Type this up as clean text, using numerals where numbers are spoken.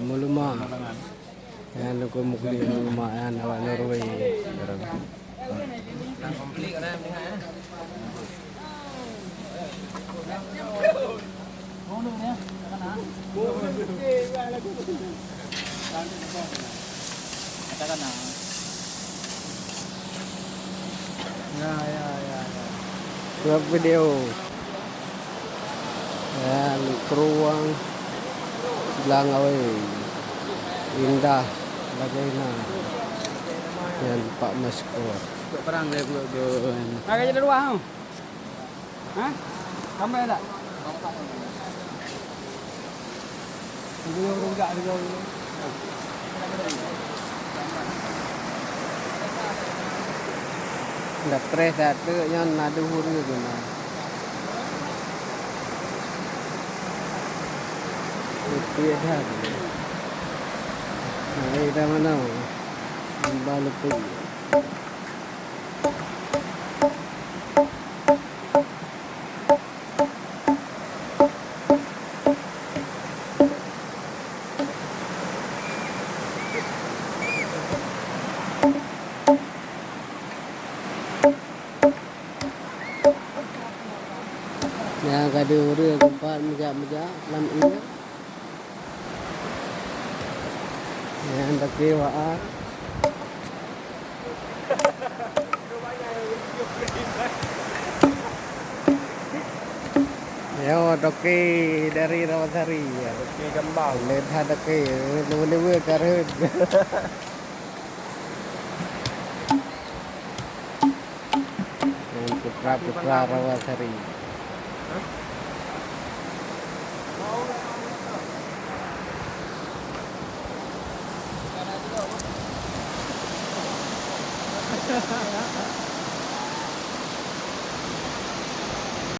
Muluma. Yan ko mukli muluma yan awak Norway. Komplit kan dengan katakan na. Ya. Buat video. Yan keruang bilang away. Indah bagaimana? Yan Pak Maskor. Perang dia pula gun. Nak jadi luar hang? Ha? Sampai tak? Dulu enggak dulu. Dah press satu yang nadu huru tu na. Itu dah. Ini dah mana? Balik tu. Yang kada urut tempat megak-megak dalam ini. Yang tak kewaan. Ya, toke dari Rawasari. Okey gambar. Lihat toke, lewe-lewe karut. Yang putra-putra Rawasari.